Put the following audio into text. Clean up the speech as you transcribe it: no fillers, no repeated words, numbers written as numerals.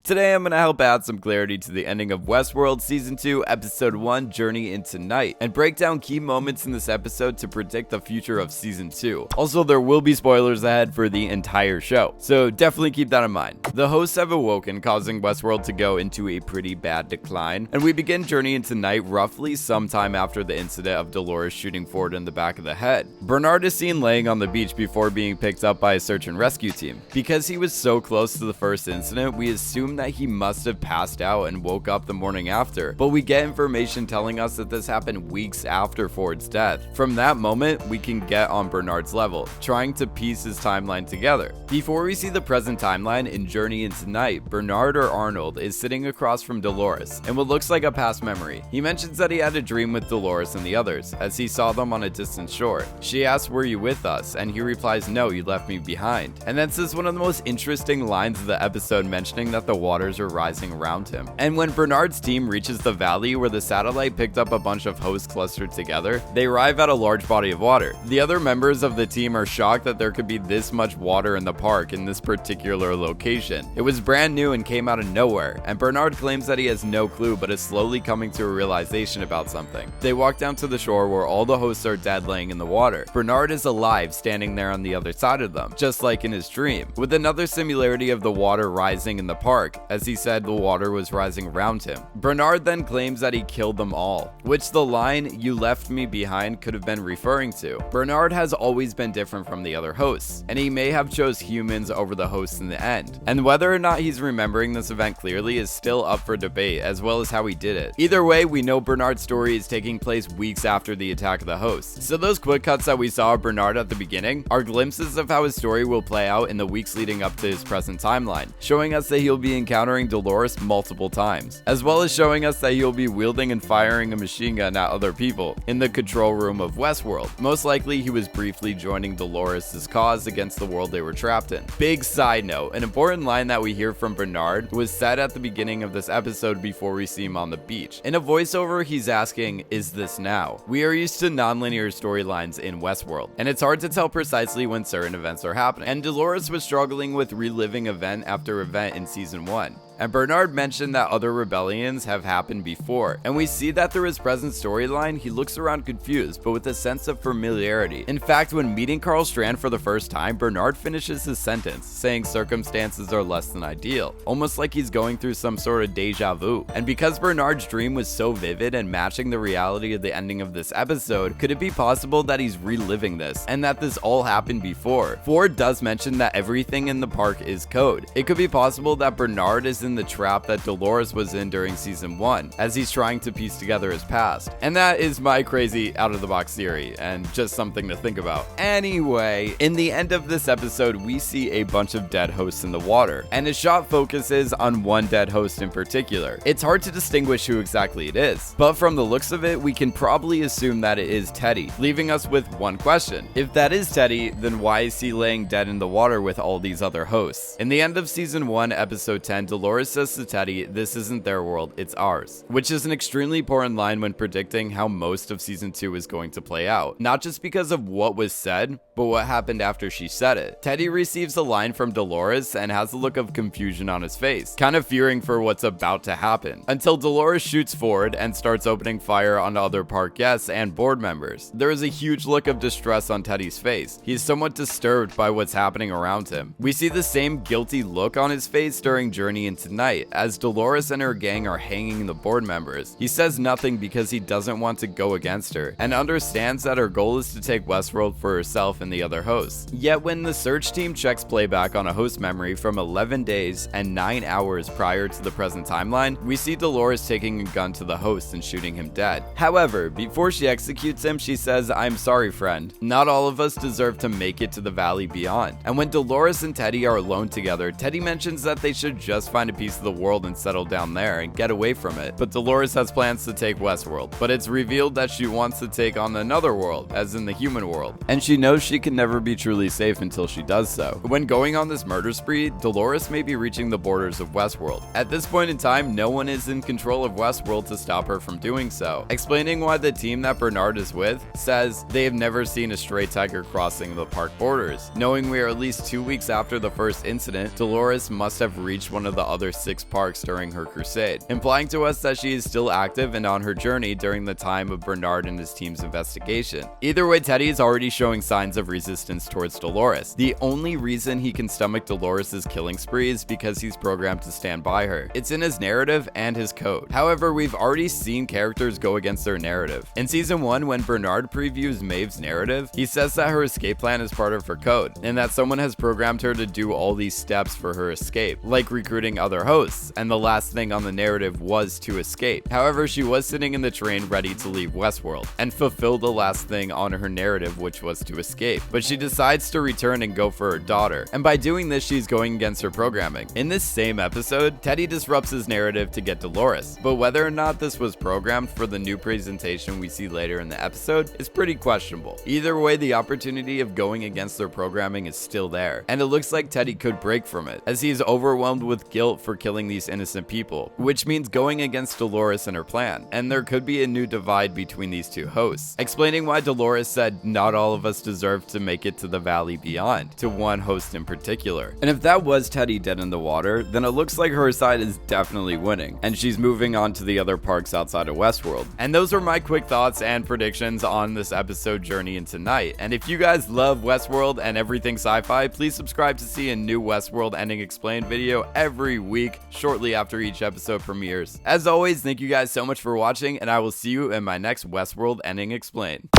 Today I'm going to help add some clarity to the ending of Westworld Season 2, Episode 1, Journey into Night, and break down key moments in this episode to predict the future of Season 2. Also, there will be spoilers ahead for the entire show, so definitely keep that in mind. The hosts have awoken, causing Westworld to go into a pretty bad decline, and we begin Journey into Night roughly sometime after the incident of Dolores shooting Ford in the back of the head. Bernard is seen laying on the beach before being picked up by a search and rescue team. Because he was so close to the first incident, we assume that he must have passed out and woke up the morning after, but we get information telling us that this happened weeks after Ford's death. From that moment, we can get on Bernard's level, trying to piece his timeline together. Before we see the present timeline in Journey into Night, Bernard or Arnold is sitting across from Dolores in what looks like a past memory. He mentions that he had a dream with Dolores and the others, as he saw them on a distant shore. She asks, "Were you with us?" and he replies, "No, you left me behind." And then says one of the most interesting lines of the episode, mentioning that the waters are rising around him. And when Bernard's team reaches the valley where the satellite picked up a bunch of hosts clustered together, they arrive at a large body of water. The other members of the team are shocked that there could be this much water in the park in this particular location. It was brand new and came out of nowhere, and Bernard claims that he has no clue but is slowly coming to a realization about something. They walk down to the shore where all the hosts are dead laying in the water. Bernard is alive standing there on the other side of them, just like in his dream, with another similarity of the water rising in the park, as he said the water was rising around him. Bernard then claims that he killed them all, which the line "you left me behind" could have been referring to. Bernard has always been different from the other hosts, and he may have chose humans over the hosts in the end. And whether or not he's remembering this event clearly is still up for debate, as well as how he did it. Either way, we know Bernard's story is taking place weeks after the attack of the hosts. So those quick cuts that we saw of Bernard at the beginning are glimpses of how his story will play out in the weeks leading up to his present timeline, showing us that he'll be encountering Dolores multiple times, as well as showing us that he'll be wielding and firing a machine gun at other people in the control room of Westworld. Most likely he was briefly joining Dolores' cause against the world they were trapped in. Big side note, an important line that we hear from Bernard was said at the beginning of this episode before we see him on the beach. In a voiceover, he's asking, "Is this now?" We are used to non-linear storylines in Westworld, and it's hard to tell precisely when certain events are happening, and Dolores was struggling with reliving event after event in Season 1. And Bernard mentioned that other rebellions have happened before, and we see that through his present storyline, he looks around confused, but with a sense of familiarity. In fact, when meeting Carl Strand for the first time, Bernard finishes his sentence, saying circumstances are less than ideal, almost like he's going through some sort of deja vu. And because Bernard's dream was so vivid and matching the reality of the ending of this episode, could it be possible that he's reliving this, and that this all happened before? Ford does mention that everything in the park is code. It could be possible that Bernard is in the trap that Dolores was in during Season 1, as he's trying to piece together his past. And that is my crazy out-of-the-box theory, and just something to think about. Anyway, in the end of this episode, we see a bunch of dead hosts in the water, and the shot focuses on one dead host in particular. It's hard to distinguish who exactly it is, but from the looks of it, we can probably assume that it is Teddy, leaving us with one question. If that is Teddy, then why is he laying dead in the water with all these other hosts? In the end of Season 1, Episode 10, Dolores says to Teddy, "This isn't their world, it's ours," which is an extremely important line when predicting how most of Season 2 is going to play out. Not just because of what was said, but what happened after she said it. Teddy receives the line from Dolores and has a look of confusion on his face, kind of fearing for what's about to happen, until Dolores shoots Ford and starts opening fire on other park guests and board members. There is a huge look of distress on Teddy's face. He is somewhat disturbed by what's happening around him. We see the same guilty look on his face during Journey into Night, as Dolores and her gang are hanging the board members. He says nothing because he doesn't want to go against her, and understands that her goal is to take Westworld for herself and the other hosts. Yet when the search team checks playback on a host memory from 11 days and 9 hours prior to the present timeline, we see Dolores taking a gun to the host and shooting him dead. However, before she executes him, she says, "I'm sorry, friend. Not all of us deserve to make it to the valley beyond." And when Dolores and Teddy are alone together, Teddy mentions that they should just find a piece of the world and settle down there and get away from it. But Dolores has plans to take Westworld, but it's revealed that she wants to take on another world, as in the human world, and she knows she can never be truly safe until she does so. When going on this murder spree, Dolores may be reaching the borders of Westworld. At this point in time, no one is in control of Westworld to stop her from doing so, explaining why the team that Bernard is with says they have never seen a stray tiger crossing the park borders. Knowing we are at least 2 weeks after the first incident, Dolores must have reached one of the other 6 parks during her crusade, implying to us that she is still active and on her journey during the time of Bernard and his team's investigation. Either way, Teddy is already showing signs of resistance towards Dolores. The only reason he can stomach Dolores' killing spree is because he's programmed to stand by her. It's in his narrative and his code. However, we've already seen characters go against their narrative. In season 1, when Bernard previews Maeve's narrative, he says that her escape plan is part of her code, and that someone has programmed her to do all these steps for her escape, like recruiting other hosts, and the last thing on the narrative was to escape. However, she was sitting in the train ready to leave Westworld, and fulfill the last thing on her narrative, which was to escape. But she decides to return and go for her daughter, and by doing this, she's going against her programming. In this same episode, Teddy disrupts his narrative to get Dolores, but whether or not this was programmed for the new presentation we see later in the episode is pretty questionable. Either way, the opportunity of going against their programming is still there, and it looks like Teddy could break from it, as he is overwhelmed with guilt for killing these innocent people, which means going against Dolores and her plan, and there could be a new divide between these two hosts, explaining why Dolores said not all of us deserve to make it to the valley beyond, to one host in particular. And if that was Teddy dead in the water, then it looks like her side is definitely winning, and she's moving on to the other parks outside of Westworld. And those are my quick thoughts and predictions on this episode Journey into Night. And if you guys love Westworld and everything sci-fi, please subscribe to see a new Westworld ending explained video every week shortly after each episode premieres. As always, thank you guys so much for watching, and I will see you in my next Westworld ending explained.